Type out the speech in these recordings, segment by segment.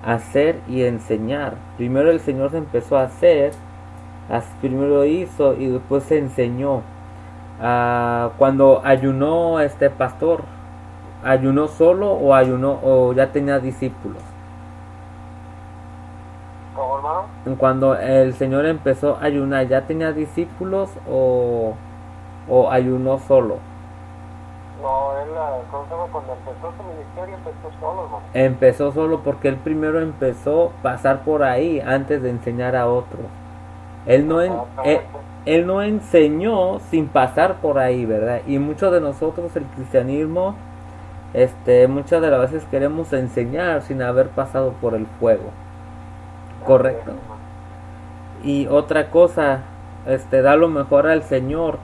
hacer y enseñar. Primero el Señor se empezó a hacer, primero hizo y después se enseñó. Cuando ayunó este pastor, ¿ayunó solo o ayunó o ya tenía discípulos? ¿Cómo, hermano? Cuando el Señor empezó a ayunar, ¿ya tenía discípulos o ayunó solo? No, él, cuando empezó su ministerio, empezó solo, hermano. Empezó solo porque él primero empezó a pasar por ahí antes de enseñar a otros. Él no, él no enseñó sin pasar por ahí, ¿verdad? Y muchos de nosotros el cristianismo, muchas de las veces queremos enseñar sin haber pasado por el fuego. Correcto. Y otra cosa, da lo mejor al Señor.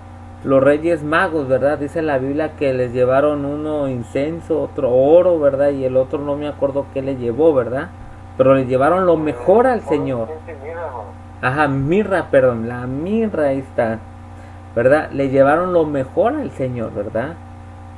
Los reyes magos, ¿verdad? Dice la Biblia que les llevaron uno incienso, otro oro, ¿verdad? Y el otro no me acuerdo qué le llevó, ¿verdad? Pero le llevaron lo mejor al Señor. Ajá, mirra, perdón, la mirra ahí está, ¿verdad? Le llevaron lo mejor al Señor, ¿verdad?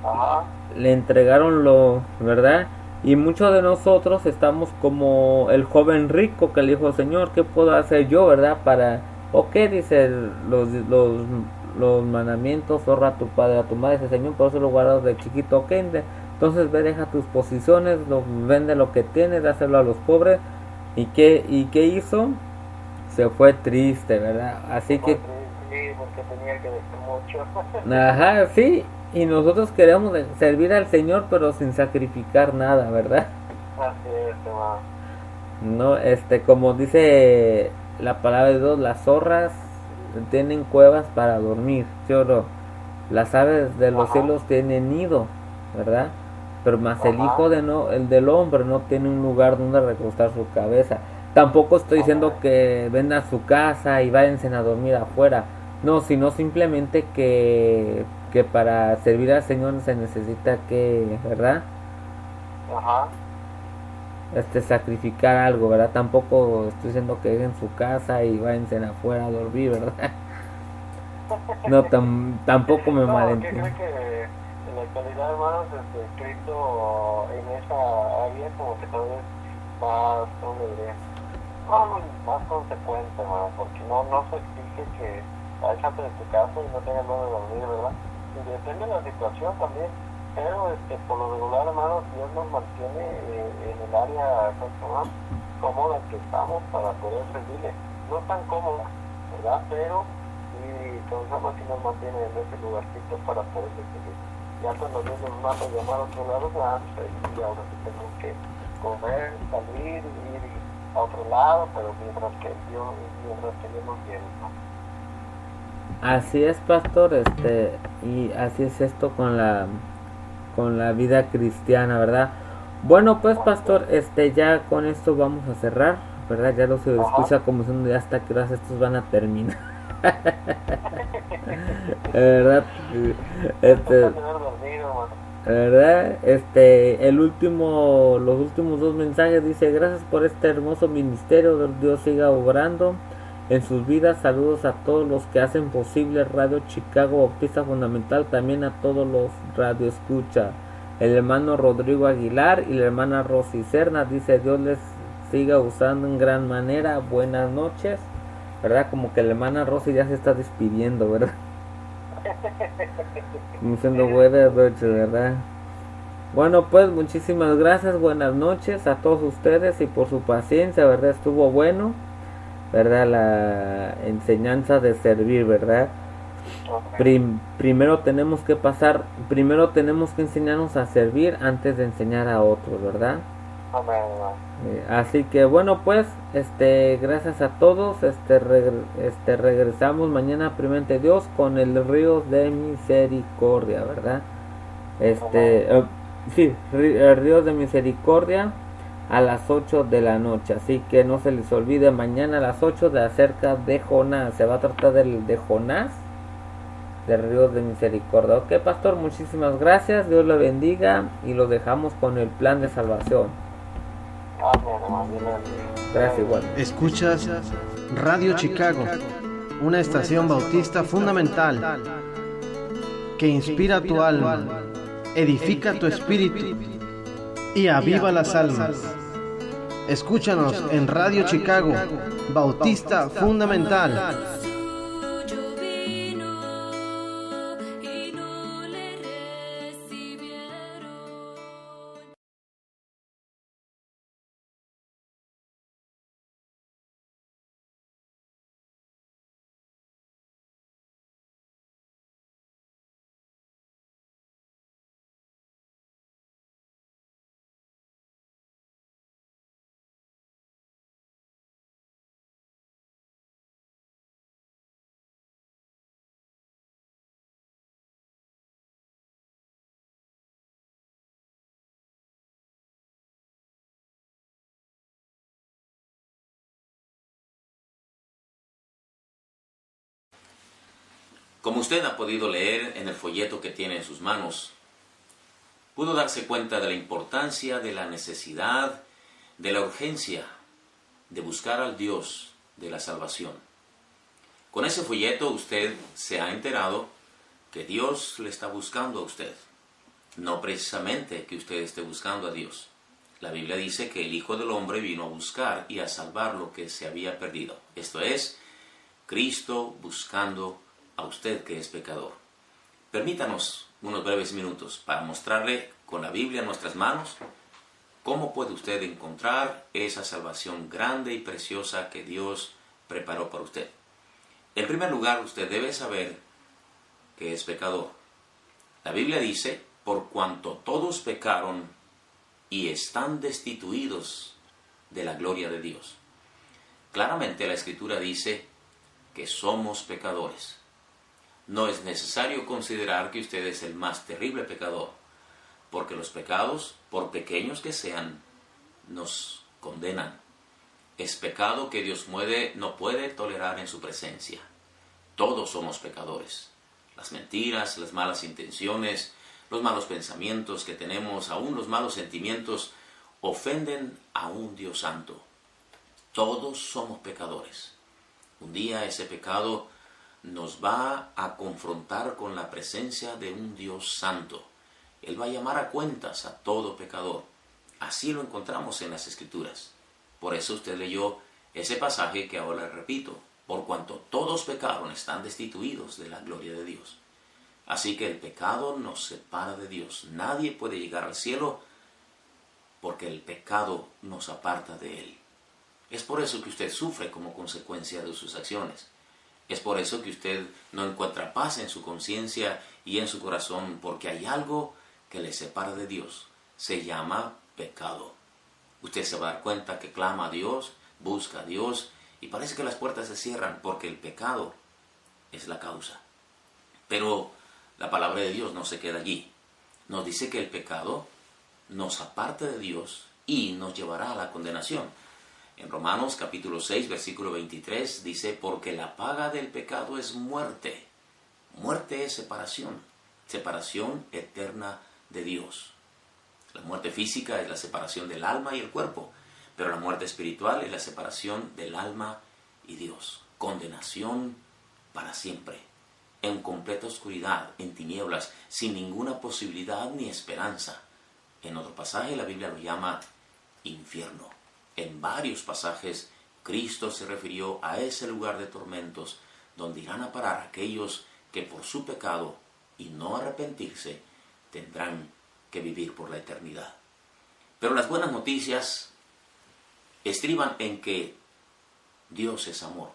Ajá. Le entregaron lo, ¿verdad? Y muchos de nosotros estamos como el joven rico que le dijo, Señor, ¿qué puedo hacer yo, verdad? Para, ¿o qué dice los mandamientos? Honra a tu padre, a tu madre, dice, Señor, por eso lo guardas de chiquito, ¿ok? Entonces ve, deja tus posiciones, vende lo que tienes, dáselo a los pobres. ¿Y qué hizo? Se fue triste, ¿verdad? Así que... Sí, porque tenía que decir mucho. Ajá, sí. Y nosotros queremos servir al Señor, pero sin sacrificar nada, ¿verdad? Así es, hermano. No, como dice la palabra de Dios, las zorras tienen cuevas para dormir, ¿sí o no? Las aves de los cielos tienen nido, ¿verdad? Pero más el hijo el del hombre no tiene un lugar donde recostar su cabeza. Tampoco estoy diciendo que vendan su casa y váyanse a dormir afuera. No, sino simplemente que para servir al Señor se necesita que, ¿verdad? Ajá. Sacrificar algo, ¿verdad? Tampoco estoy diciendo que dejen su casa y váyanse afuera a dormir, ¿verdad? No, tampoco me malentiendo. ¿Qué cree que en la actualidad, hermanos, Cristo en esa área como que tal vez más, ¿cómo le diré? Más consecuente, hermano, porque no se exige que échate de tu casa y no tengas dónde dormir, ¿verdad? Y depende de la situación también, pero por lo regular, hermanos, Dios nos mantiene en el área más cómoda que estamos para poder servirle. No tan cómoda, ¿verdad? Pero sí, si nos mantiene en ese lugarcito para poder servir. Ya cuando Dios nos manda a llamar a otro lado, y ahora sí tenemos que comer, salir, ir a otro lado, pero mientras que Dios nos viene, ¿no? Así es, pastor, y así es esto con la vida cristiana, ¿verdad? Bueno, pues, pastor, ya con esto vamos a cerrar, ¿verdad? Ya lo se escucha como diciendo ya hasta que horas estos van a terminar. ¿Verdad? ¿Verdad? Los últimos dos mensajes dice, gracias por este hermoso ministerio, Dios siga obrando en sus vidas. Saludos a todos los que hacen posible Radio Chicago Bautista Fundamental, también a todos los radio escucha. El hermano Rodrigo Aguilar y la hermana Rosy Cerna dice, Dios les siga usando en gran manera. Buenas noches, ¿verdad? Como que la hermana Rosy ya se está despidiendo, ¿verdad? Diciendo buenas noches, ¿verdad? Bueno, pues muchísimas gracias, buenas noches a todos ustedes y por su paciencia, ¿verdad? Estuvo bueno, ¿verdad? La enseñanza de servir, ¿verdad? Primero tenemos que enseñarnos a servir antes de enseñar a otros, ¿verdad? Así que bueno, pues gracias a todos. Regresamos mañana, primeramente Dios, con el río de misericordia, ¿verdad? Sí, el río de misericordia a las 8 de la noche. Así que no se les olvide mañana a las 8 de acerca de Jonás. Se va a tratar de Jonás, del río de misericordia. Ok, pastor, muchísimas gracias. Dios le bendiga y lo dejamos con el plan de salvación. Gracias, igual. Escuchas Radio Chicago, una estación bautista fundamental que inspira tu alma, edifica tu espíritu y aviva las almas. Escúchanos en Radio Chicago, Bautista Fundamental. Como usted ha podido leer en el folleto que tiene en sus manos, pudo darse cuenta de la importancia, de la necesidad, de la urgencia de buscar al Dios de la salvación. Con ese folleto usted se ha enterado que Dios le está buscando a usted, no precisamente que usted esté buscando a Dios. La Biblia dice que el Hijo del Hombre vino a buscar y a salvar lo que se había perdido. Esto es, Cristo buscando a usted que es pecador. Permítanos unos breves minutos para mostrarle con la Biblia en nuestras manos cómo puede usted encontrar esa salvación grande y preciosa que Dios preparó para usted. En primer lugar, usted debe saber que es pecador. La Biblia dice, por cuanto todos pecaron y están destituidos de la gloria de Dios. Claramente la Escritura dice que somos pecadores. No es necesario considerar que usted es el más terrible pecador, porque los pecados, por pequeños que sean, nos condenan. Es pecado que Dios no puede tolerar en su presencia. Todos somos pecadores. Las mentiras, las malas intenciones, los malos pensamientos que tenemos, aún los malos sentimientos, ofenden a un Dios santo. Todos somos pecadores. Un día ese pecado nos va a confrontar con la presencia de un Dios santo. Él va a llamar a cuentas a todo pecador. Así lo encontramos en las Escrituras. Por eso usted leyó ese pasaje que ahora repito. Por cuanto todos pecaron, están destituidos de la gloria de Dios. Así que el pecado nos separa de Dios. Nadie puede llegar al cielo porque el pecado nos aparta de Él. Es por eso que usted sufre como consecuencia de sus acciones. Es por eso que usted no encuentra paz en su conciencia y en su corazón, porque hay algo que le separa de Dios. Se llama pecado. Usted se va a dar cuenta que clama a Dios, busca a Dios, y parece que las puertas se cierran porque el pecado es la causa. Pero la palabra de Dios no se queda allí. Nos dice que el pecado nos aparta de Dios y nos llevará a la condenación. En Romanos capítulo 6, versículo 23 dice, porque la paga del pecado es muerte. Muerte es separación, separación eterna de Dios. La muerte física es la separación del alma y el cuerpo, pero la muerte espiritual es la separación del alma y Dios. Condenación para siempre, en completa oscuridad, en tinieblas, sin ninguna posibilidad ni esperanza. En otro pasaje la Biblia lo llama infierno. En varios pasajes, Cristo se refirió a ese lugar de tormentos donde irán a parar aquellos que por su pecado y no arrepentirse tendrán que vivir por la eternidad. Pero las buenas noticias estriban en que Dios es amor.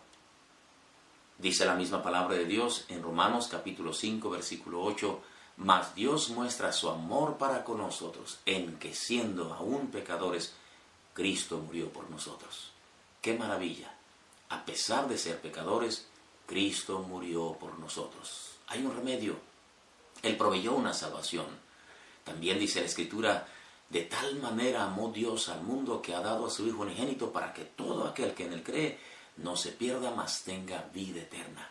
Dice la misma palabra de Dios en Romanos capítulo 5, versículo 8, mas Dios muestra su amor para con nosotros en que siendo aún pecadores, Cristo murió por nosotros. ¡Qué maravilla! A pesar de ser pecadores, Cristo murió por nosotros. Hay un remedio. Él proveyó una salvación. También dice la Escritura, de tal manera amó Dios al mundo que ha dado a su Hijo unigénito para que todo aquel que en él cree no se pierda, mas tenga vida eterna.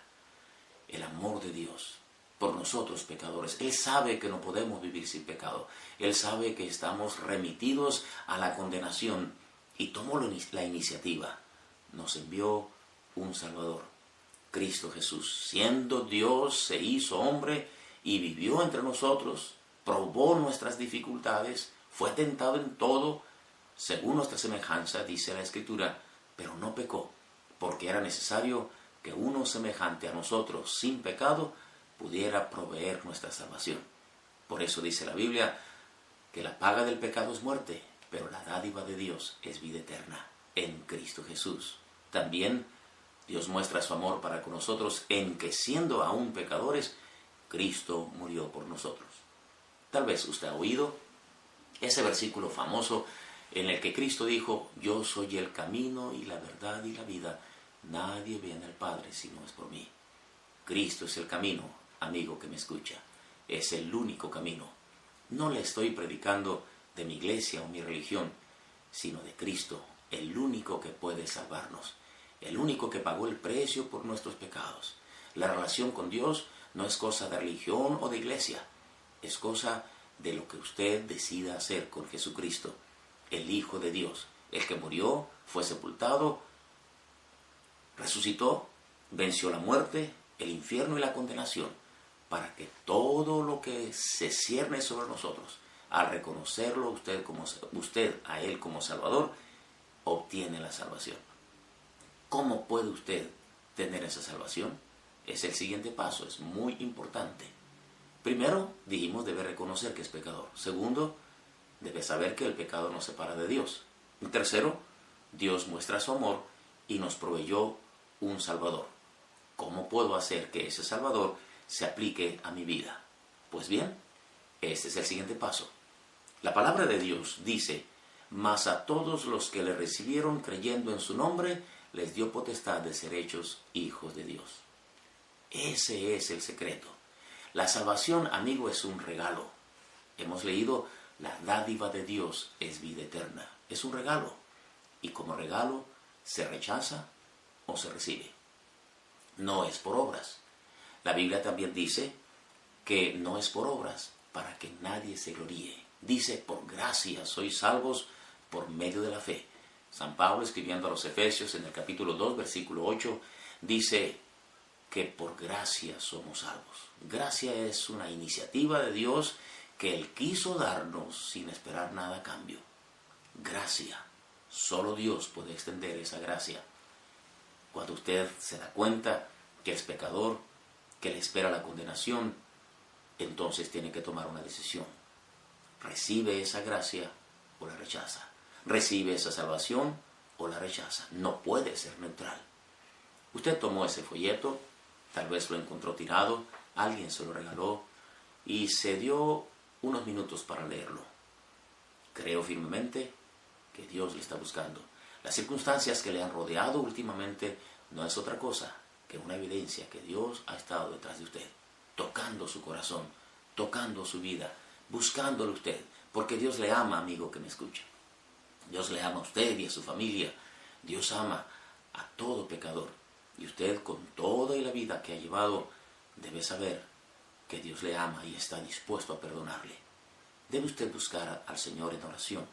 El amor de Dios por nosotros pecadores. Él sabe que no podemos vivir sin pecado. Él sabe que estamos remitidos a la condenación y tomó la iniciativa. Nos envió un Salvador, Cristo Jesús. Siendo Dios, se hizo hombre y vivió entre nosotros, probó nuestras dificultades, fue tentado en todo, según nuestra semejanza, dice la Escritura, pero no pecó, porque era necesario que uno semejante a nosotros, sin pecado, pudiera proveer nuestra salvación. Por eso dice la Biblia que la paga del pecado es muerte, pero la dádiva de Dios es vida eterna en Cristo Jesús. También Dios muestra su amor para con nosotros en que, siendo aún pecadores, Cristo murió por nosotros. Tal vez usted ha oído ese versículo famoso en el que Cristo dijo: yo soy el camino y la verdad y la vida, nadie viene al Padre si no es por mí. Cristo es el camino, amigo que me escucha, es el único camino. No le estoy predicando de mi iglesia o mi religión, sino de Cristo, el único que puede salvarnos, el único que pagó el precio por nuestros pecados. La relación con Dios no es cosa de religión o de iglesia, es cosa de lo que usted decida hacer con Jesucristo, el Hijo de Dios, el que murió, fue sepultado, resucitó, venció la muerte, el infierno y la condenación, para que todo lo que se cierne sobre nosotros, al reconocerlo usted a Él como Salvador, obtiene la salvación. ¿Cómo puede usted tener esa salvación? Es el siguiente paso, es muy importante. Primero, dijimos, debe reconocer que es pecador. Segundo, debe saber que el pecado nos separa de Dios. Y tercero, Dios muestra su amor y nos proveyó un Salvador. ¿Cómo puedo hacer que ese Salvador se aplique a mi vida? Pues bien, este es el siguiente paso. La palabra de Dios dice: mas a todos los que le recibieron creyendo en su nombre, les dio potestad de ser hechos hijos de Dios. Ese es el secreto. La salvación, amigo, es un regalo. Hemos leído: la dádiva de Dios es vida eterna. Es un regalo. Y como regalo, se rechaza o se recibe. No es por obras. La Biblia también dice que no es por obras, para que nadie se gloríe. Dice: por gracia sois salvos por medio de la fe. San Pablo, escribiendo a los Efesios en el capítulo 2, versículo 8, dice que por gracia somos salvos. Gracia es una iniciativa de Dios que Él quiso darnos sin esperar nada a cambio. Gracia. Solo Dios puede extender esa gracia. Cuando usted se da cuenta que es pecador, que le espera la condenación, entonces tiene que tomar una decisión. ¿Recibe esa gracia o la rechaza? ¿Recibe esa salvación o la rechaza? No puede ser neutral. Usted tomó ese folleto, tal vez lo encontró tirado, alguien se lo regaló y se dio unos minutos para leerlo. Creo firmemente que Dios le está buscando. Las circunstancias que le han rodeado últimamente no es otra cosa que una evidencia que Dios ha estado detrás de usted, tocando su corazón, tocando su vida, buscándole usted, porque Dios le ama, amigo que me escucha. Dios le ama a usted y a su familia. Dios ama a todo pecador. Y usted, con toda la vida que ha llevado, debe saber que Dios le ama y está dispuesto a perdonarle. Debe usted buscar al Señor en oración.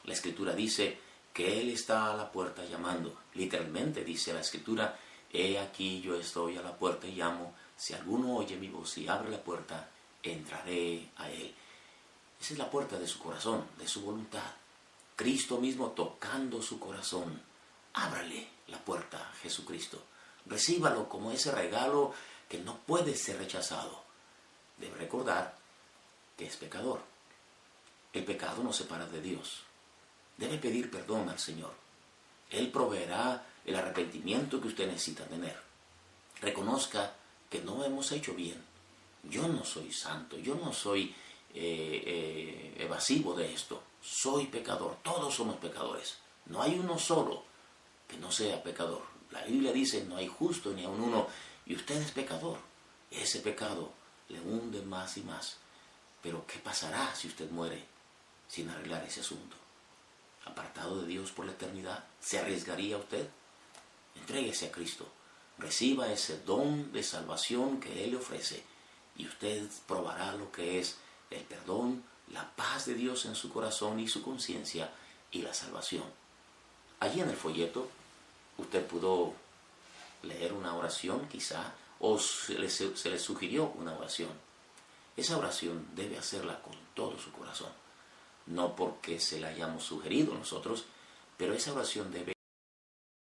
La Escritura dice que Él está a la puerta llamando. Literalmente dice la Escritura: he aquí yo estoy a la puerta y llamo. Si alguno oye mi voz y abre la puerta, entraré a Él. Esa es la puerta de su corazón, de su voluntad. Cristo mismo tocando su corazón. Ábrale la puerta a Jesucristo. Recíbalo como ese regalo que no puede ser rechazado. Debe recordar que es pecador. El pecado nos separa de Dios. Debe pedir perdón al Señor. Él proveerá el arrepentimiento que usted necesita tener. Reconozca que no hemos hecho bien. Yo no soy santo, yo no soy evasivo de esto. Soy pecador, todos somos pecadores. No hay uno solo que no sea pecador. La Biblia dice: no hay justo ni aun uno, y usted es pecador. Ese pecado le hunde más y más. Pero ¿qué pasará si usted muere sin arreglar ese asunto? ¿Apartado de Dios por la eternidad? ¿Se arriesgaría usted? Entréguese a Cristo. Reciba ese don de salvación que Él le ofrece y usted probará lo que es el perdón, la paz de Dios en su corazón y su conciencia y la salvación. Allí en el folleto usted pudo leer una oración quizá, o se le sugirió una oración. Esa oración debe hacerla con todo su corazón. no porque se la hayamos sugerido nosotros, pero esa oración debe